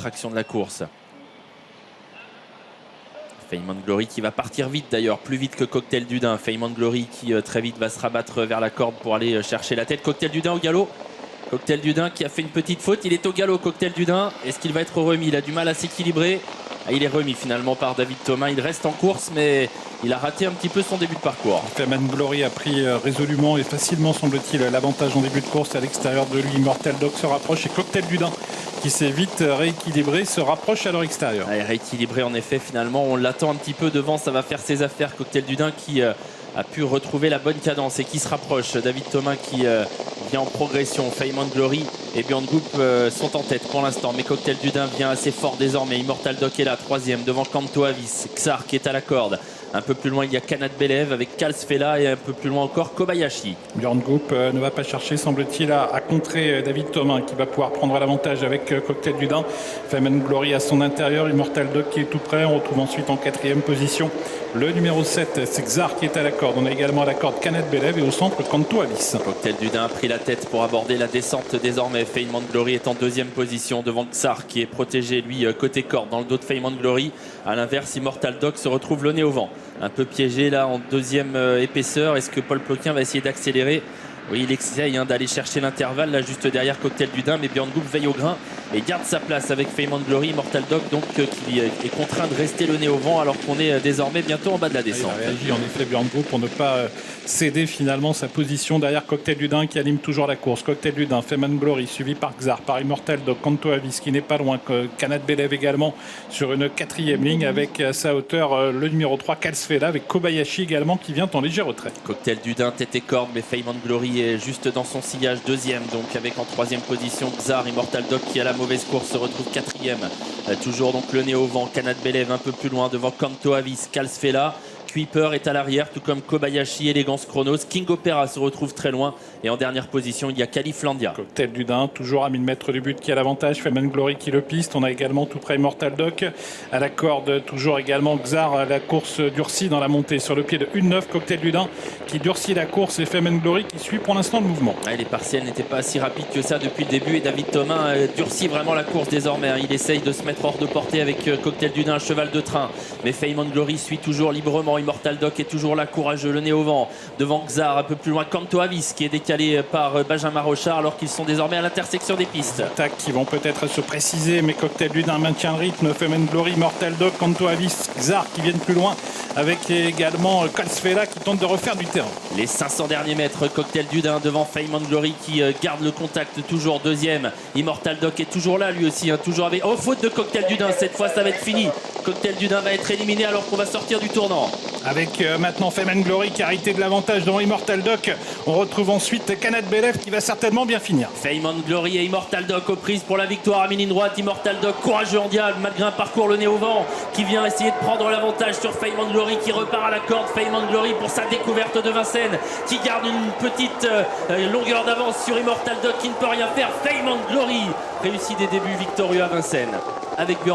traction de la course. Fame and Glory qui va partir vite d'ailleurs, plus vite que Cocktail du Dain. Fame and Glory qui très vite va se rabattre vers la corde pour aller chercher la tête. Cocktail du Dain au galop. Cocktail du Dain qui a fait une petite faute, il est au galop. Cocktail du Dain, est-ce qu'il va être remis? Il a du mal à s'équilibrer. Il est remis finalement par David Thomas, il reste en course mais il a raté un petit peu son début de parcours. Fame and Glory a pris résolument et facilement semble-t-il l'avantage en début de course. À l'extérieur de lui, Immortal Dog se rapproche et Cocktail du Dain qui s'est vite rééquilibré se rapproche à leur extérieur. Rééquilibré en effet finalement, on l'attend un petit peu devant, ça va faire ses affaires. Cocktail du Dain qui a pu retrouver la bonne cadence et qui se rapproche. David Thomas qui vient en progression. Fame and Glory et Björn Goop sont en tête pour l'instant, mais Cocktail du Dain vient assez fort désormais. Immortal Dog est là, troisième devant Kanto Avis. Xar qui est à la corde. Un peu plus loin, il y a Kanat Belev avec Kalsfela et un peu plus loin encore Kobayashi. Björn Goop ne va pas chercher, semble-t-il, à contrer David Thomas qui va pouvoir prendre l'avantage avec Cocktail du Dain. Fame and Glory à son intérieur, Immortal Dog qui est tout près. On retrouve ensuite en quatrième position le numéro 7, c'est Xar qui est à la corde. On a également à la corde Kanat Belev et au centre Kanto Avis. Cocktail du Dain a pris la tête pour aborder la descente désormais. Fame and Glory est en deuxième position devant Xar qui est protégé lui côté corde dans le dos de Fame and Glory. À l'inverse, Immortal Dog se retrouve le nez au vent. Un peu piégé là en deuxième épaisseur. Est-ce que Paul Ploquin va essayer d'accélérer? Oui, il essaye d'aller chercher l'intervalle là juste derrière Cocktail du Dain, mais Björn Goop veille au grain et garde sa place avec Fame and Glory. Immortal Dog donc qui est contraint de rester le nez au vent alors qu'on est désormais bientôt en bas de la descente. Il a réagi en effet Björn Goop pour ne pas céder finalement sa position derrière Cocktail du Dain qui anime toujours la course. Cocktail du Dain, Fame and Glory suivi par Xar, par Immortal Dog, Kanto Avis qui n'est pas loin, Kanat Belev également sur une quatrième ligne avec à sa hauteur le numéro 3 Kalsfela avec Kobayashi également qui vient en léger retrait. Cocktail du Dain tête et corde, mais Fame and Glory est juste dans son sillage, deuxième donc avec en troisième position Xar. Immortal Dog qui à la mauvaise course se retrouve quatrième, toujours donc le nez au vent. Kanat Belev un peu plus loin devant Kanto Avis. Kalsfela, Kuiper est à l'arrière, tout comme Kobayashi, Elegance Chronos. King Opera se retrouve très loin. Et en dernière position, il y a Califlandia. Cocktail du Dain, toujours à 1000 mètres du but qui a l'avantage. Fame and Glory qui le piste. On a également tout près Immortal Dog. À la corde, toujours également Xar. La course durcit dans la montée sur le pied de 1-9. Cocktail du Dain qui durcit la course et Fame and Glory qui suit pour l'instant le mouvement. Les partiels n'étaient pas si rapides que ça depuis le début. Et David Thomas durcit vraiment la course désormais. Il essaye de se mettre hors de portée avec Cocktail du Dain, cheval de train. Mais Fame and Glory suit toujours librement. Immortal Dog est toujours là, courageux, le nez au vent. Devant Xar, un peu plus loin, Kanto Avis qui est décalé par Benjamin Rochard alors qu'ils sont désormais à l'intersection des pistes. Attaques qui vont peut-être se préciser, mais Cocktail du Dain maintient le rythme. Fame and Glory, Immortal Dog, Kanto Avis, Xar qui viennent plus loin avec également Kalsfela qui tente de refaire du terrain. Les 500 derniers mètres, Cocktail du Dain devant Fame and Glory qui garde le contact, toujours deuxième. Immortal Dog est toujours là lui aussi, toujours avec... Oh, faute de Cocktail du Dain, cette fois ça va être fini. Cocktail du Dain va être éliminé alors qu'on va sortir du tournant. Avec maintenant Fame and Glory qui a arrêté de l'avantage devant Immortal Dog. On retrouve ensuite Kanat Belev qui va certainement bien finir. Fame and Glory et Immortal Dog aux prises pour la victoire à mine droite. Immortal Dog courageux en diable malgré un parcours le nez au vent qui vient essayer de prendre l'avantage sur Fame and Glory qui repart à la corde. Fame and Glory pour sa découverte de Vincennes qui garde une petite longueur d'avance sur Immortal Dog qui ne peut rien faire. Fame and Glory réussit des débuts victorieux à Vincennes avec Björn